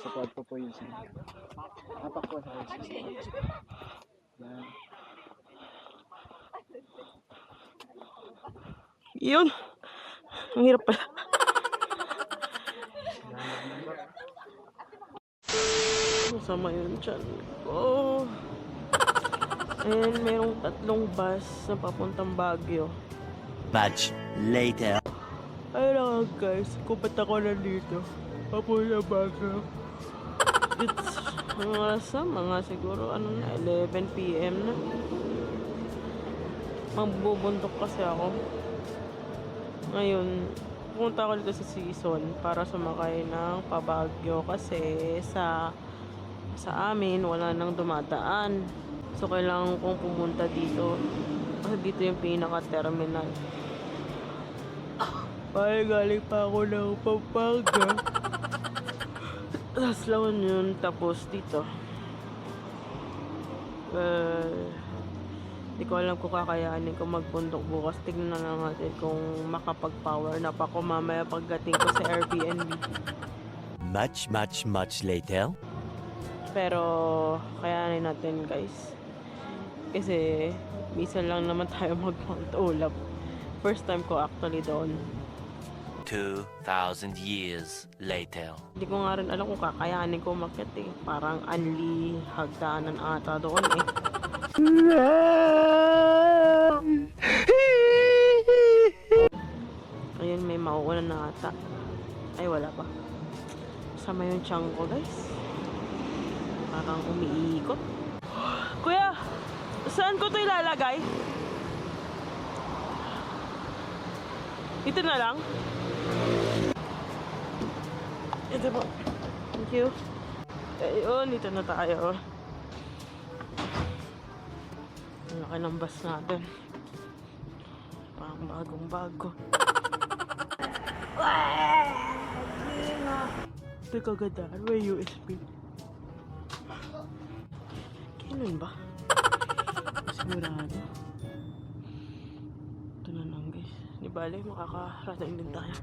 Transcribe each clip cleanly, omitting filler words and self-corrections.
Sa pod po po yun sila. Apak po sa kayo. Yan. Yun. Ang hirap pala. Masama yun dyan. Oh. And merong 3 bus na papuntang Baguio. Much later. Ayun lang guys, kung ba't ako nandito? Papunta Baguio. It's mga siguro 11 PM na. Magbubuntok kasi ako. Ngayon, pumunta ako dito sa Season para sumakay ng pabagyo kasi sa amin wala nang dumadaan. So kailangan kong pumunta dito kasi dito yung pinaka-terminal. Ay, galing pa ako ng Pampanga. Tapos lang yun, tapos dito. Hindi ko alam kung kakayanin ko magbundok bukas. Tignan na lang natin kung makapag-power na pa ako mamaya pagdating ko sa Airbnb. Much later. Pero kayanin natin guys. Kasi minsan lang naman tayo mag-Mount Ulap. First time ko actually doon. 2,000 years later. Hindi ko nga rin alam kung kakayanin ko umakyat eh. Parang anli hagdanan ata doon eh. Ayun, may mauulan na ata. Ay, wala pa. Sama yung tiyan ko, guys. Parang umiikot. Kuya, saan ko ito ilalagay? Ito na lang? Ito po. Thank you. Ayun, dito na tayo. Ang laki ng bus natin. Parang bagong-bago. Ito kagandaan. May USB. Kailan ba? Sigurado. Ito na lang guys. Di bale, makakarating din tayo.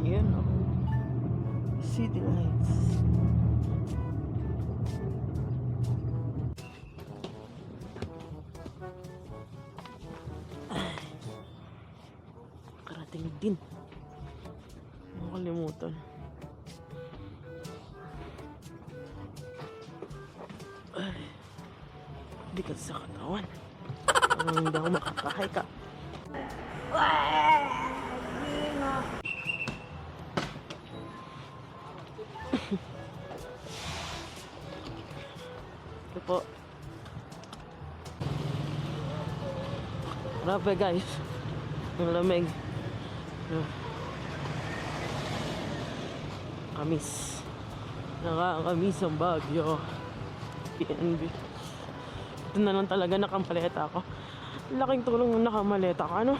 Ayan o. City lights. Karating din. Nakalimutan. Ay, bigat sa katawan. Parang hindi ako makakahay ka. Ito po. Grabe guys. Ang lamig. Kamis. Nakakamis ang Baguio. PNB. Ito na lang talaga nakamaleta ako. Laking tulong ng nakamaleta ka, ano?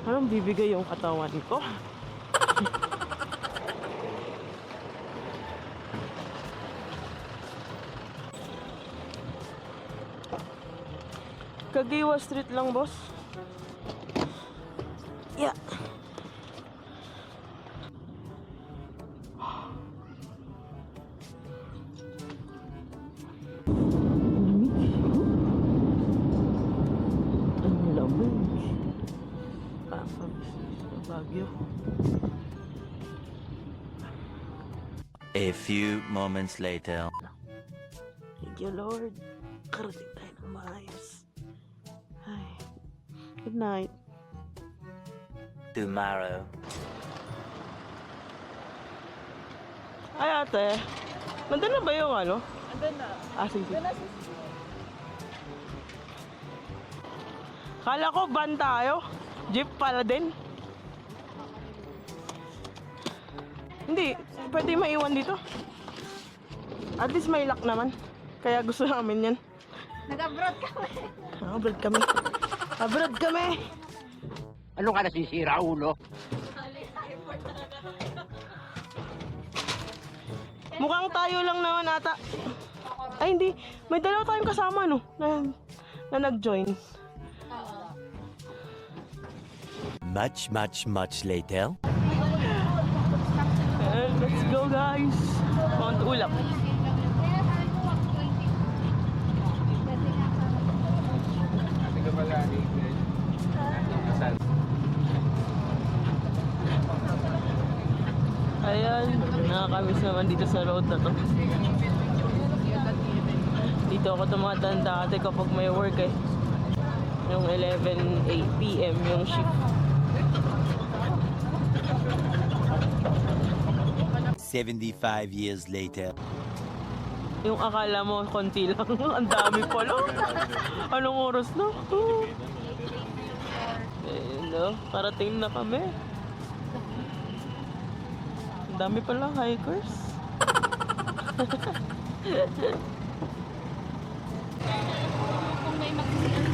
Anong bibigay yung katawan ko? Kagiwa Street lang, boss. Yeah. Ang lamig. Baguio. A few moments later. Thank you, Lord. Karating tayo ng maayos. Ay. Good night. Tomorrow. Ay, ate. Nandun na ba yung ano? Andun na. Ah, sige. Andun na si Kala ko van tayo. Jeep pala din. Hindi. Pwede maiwan dito. At least may lock naman. Kaya gusto namin yan. Nag-abroad kami. Abroad kami. Abroad kami. Ano ka nasisira, ulo? Mukhang tayo lang naman ata. Ay, hindi. May dalawa tayong kasama, no? Na nag-join. Much later. And let's go, guys. Mount Ulap. Ayan, nakakamiss naman dito sa road na to. Dito ako tumatanda dati kapag may work eh. Yung 11 p.m. yung shift. 75 years later. Yung akala mo konti lang, ang dami pala. Anong oras na? Ayun no, parating na kami. Ang dami pala hikers. Kung may mag-CR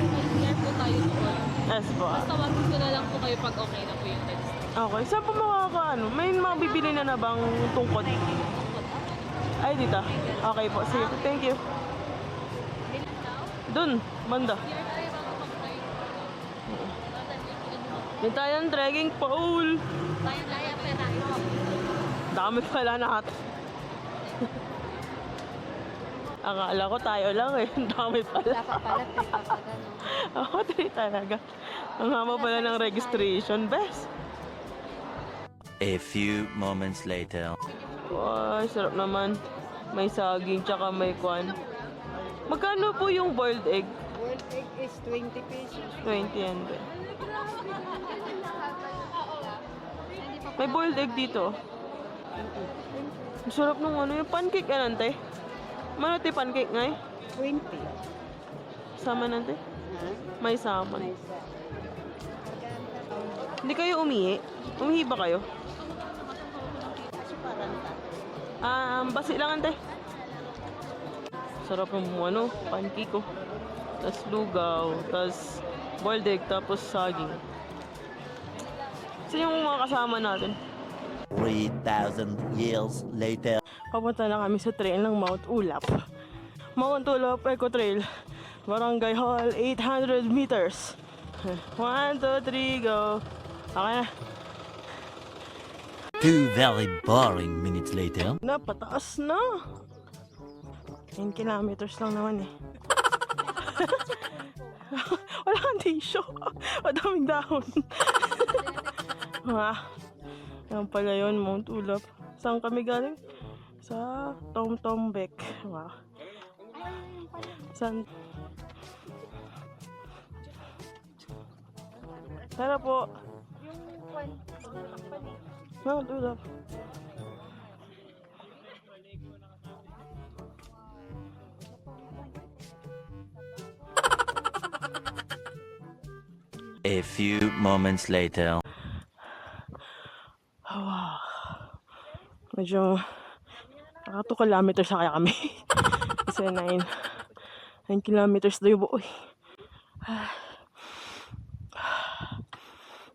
po tayo doon, Yes po. tawagin ko na lang po kayo pag okay na po yung text. Okay, saan po makakaano? May mga bibili na bang tungkod? Ay, dito. Okay po, sige po. Thank you. Dun, banda. Dito tayo ng trekking pole. Dami pala natin. Akala ko tayo lang eh. Ang dami pala. Dapat pala, pag ano. Ako, three talaga. Ang haba pala ng registration. Best. A few moments later. Wow, sarap naman. May saging, tsaka may kwan. Magkano po yung boiled egg? Boiled egg is 20 pesos. 20 and may boiled egg dito. Ang sarap nung ano, yung pancake ka nante. Mano ti pancake ngay? 20. Sama nante? Ha? May sama. May isa. Hindi kayo umihi? Umihi ba kayo? Basi lang ante. Sarap ng ano, pancake ko. Tapos lugaw, tapos boiled egg, tapos saging. Sino yung mga kasama natin? 3,000 years later. Papunta na kami sa trail ng Mount Ulap. Mount Ulap Eco Trail. Barangay Hall, 800 meters. 1, 2, 3, go. Okay na. 2 very boring minutes later. Napataas na. 10 kilometers lang naman eh. Wala kang tissue. Madaming dahon. Yan pala yun, Mount Ulap. Saan kami galing? Sa Tomtombek. Wow. Saan? Tara po. Mount Ulap. A few moments later. Wow. Medyo 2 kilometers na kaya kami. Kasi 9 kilometers daw yung buoy.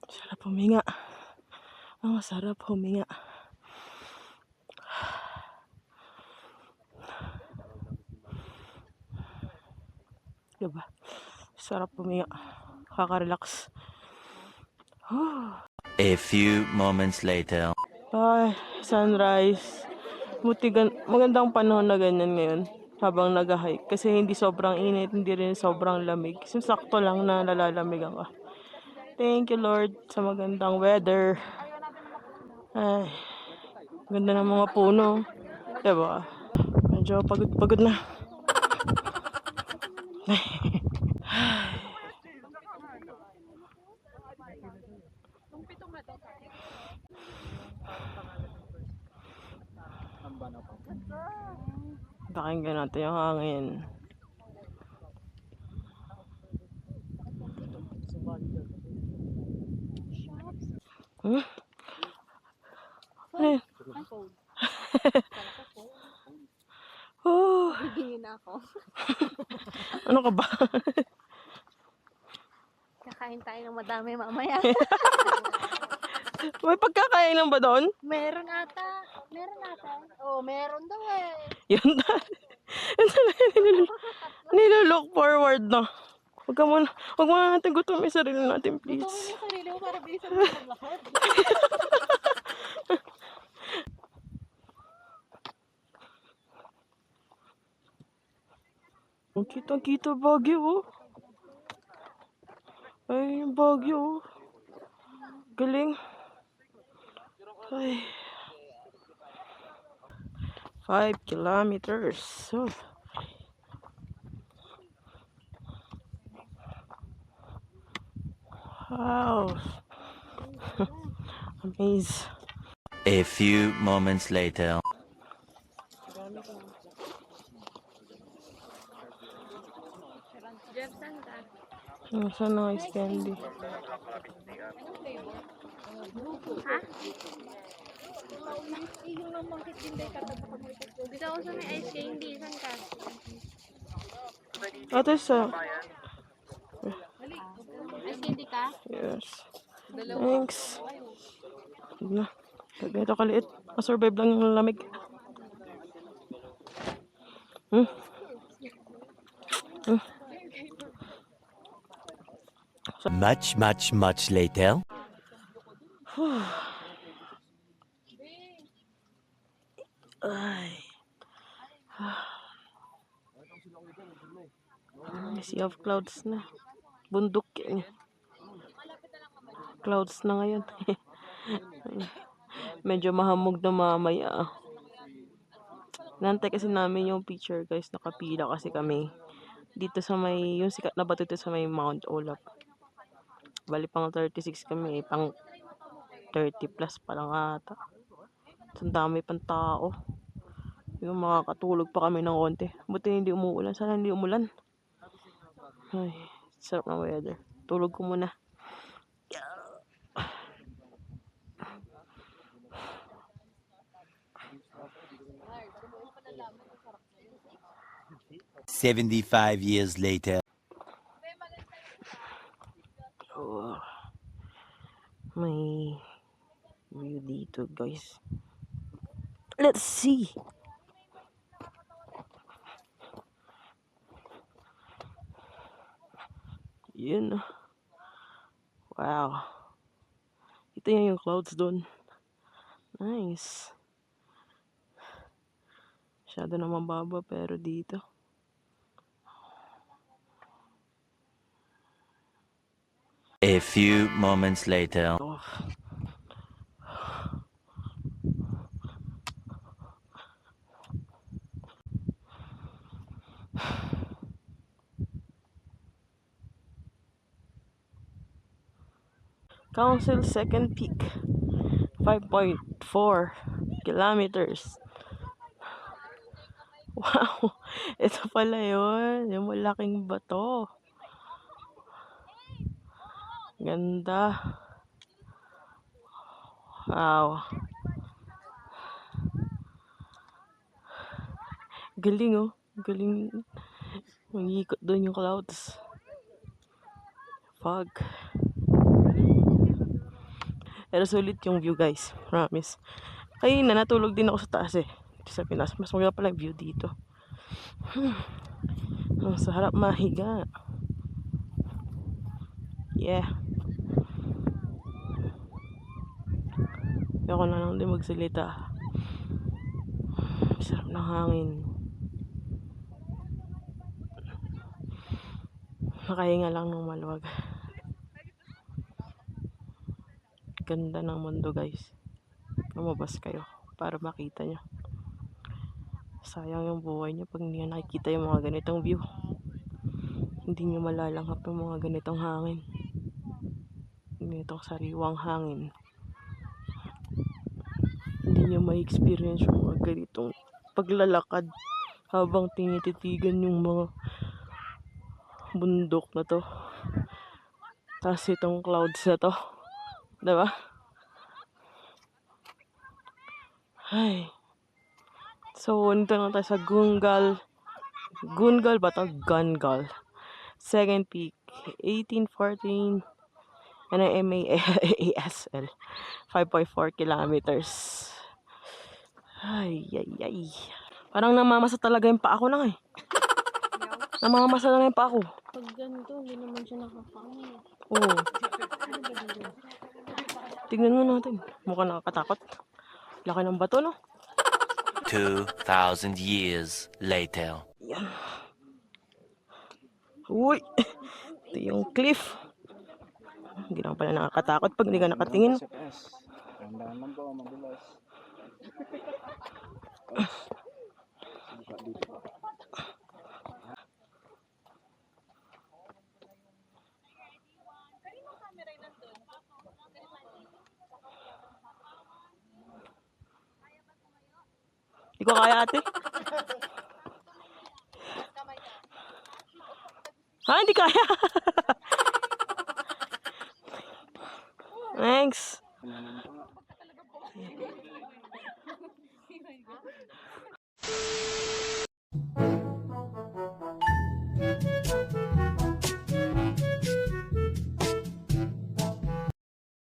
Sarap huminga. Ang sarap huminga. Diba? Sarap huminga. Kaka-relax. A few moments later. Ay, sunrise. Magandang panahon na ganyan ngayon habang nag-hike. Kasi hindi sobrang init, hindi rin sobrang lamig. Kasi sakto lang na nalalamigan ka. Thank you Lord sa magandang weather. Ay, ganda ng mga puno. Diba? Medyo pagod na. Pakinggan natin yung hangin. Hmm? Ano yun? Oh, Bibingin ako. ano ka ba? Kakain tayo ng madami mamaya. May pagkakainan ba doon? Meron ata. Meron ata. Oh, meron daw eh. Yun na. Yun talaga nilolook forward na. Huwag muna natin gutom yung sarili natin, please. Gusto mo yung sarili mo para bilisan mo maglakad. Ang kitang-kita Baguio, oh. Ay, yung Baguio, oh. Galing. Ay. 5 kilometers. Oh. Wow. Amazing. A few moments later. Jeff, saan ka? Saan na ice candy? Dito ako sa may ice candy. Saan ka? Ate sa... Ice candy ka? Yes. Thanks. Na. Ganito kaliit. Masurvive lang yung lamig. Much later. Ay. Sea of clouds na. Bundok yan. Clouds na ngayon. Medyo mahamog na mamaya. Nantay kasi namin yung picture guys. Nakapila kasi kami. Dito sa may, yung sikat na bato dito sa may Mount Olap. Bali pang 36 kami. Pang 30 plus pa lang ata. Ang dami pang tao. Yung makakatulog pa kami ng konti. Buti hindi umuulan. Sana hindi umulan. Ay, sarap na weather. Tulog ko muna. 75 years later. Oh, may view dito guys. Let's see. Yun. Wow. Ito yung clouds doon. Nice. Masyado naman baba pero dito. A few moments later. Oh. Council second peak. 5.4 kilometers. Wow. Ito pala yun. Yung malaking bato. Ganda. Wow. Galing oh. Galing. Mag-iikot doon yung clouds. Fog. Pero sulit yung view guys. Promise. Kaya na natulog din ako sa taas eh. Sa Pinas. Mas maganda pala yung view dito. Ang sarap mahiga. Yeah. Ako na lang din magsalita. Sarap ng hangin. Nakahinga lang ng maluwag. Ganda ng mundo guys. Lumabas kayo para makita nyo. Sayang yung buhay nyo pag hindi nyo nakikita yung mga ganitong view. Hindi nyo malalanghap yung mga ganitong hangin. Ganitong sariwang hangin. Hindi nyo ma-experience yung mga ganitong paglalakad habang tinititigan yung mga bundok na to. Tapos itong clouds na to. Diba? Ay. So, nito na tayo sa Gungal. Gungal ba ito? Gungal. Second peak. 1814 Ano yung MASL? 5.4 kilometers. Ay, ay, ay. Parang namamasa talaga yung paa ko na eh. Namamasa na yung paa ko. Pag ganito, hindi naman siya nakakain. Oo. Tignan mo natin. Mukhang nakakatakot. Laki ng bato, no? 2,000 years later. Yan. Uy! Ito yung cliff. Hindi naman pala nakakatakot pag hindi ka nakatingin. SPS. Tandaan lang po, madulas. Suka dito. Hindi ko kaya, ate. Ha, hindi kaya. Thanks.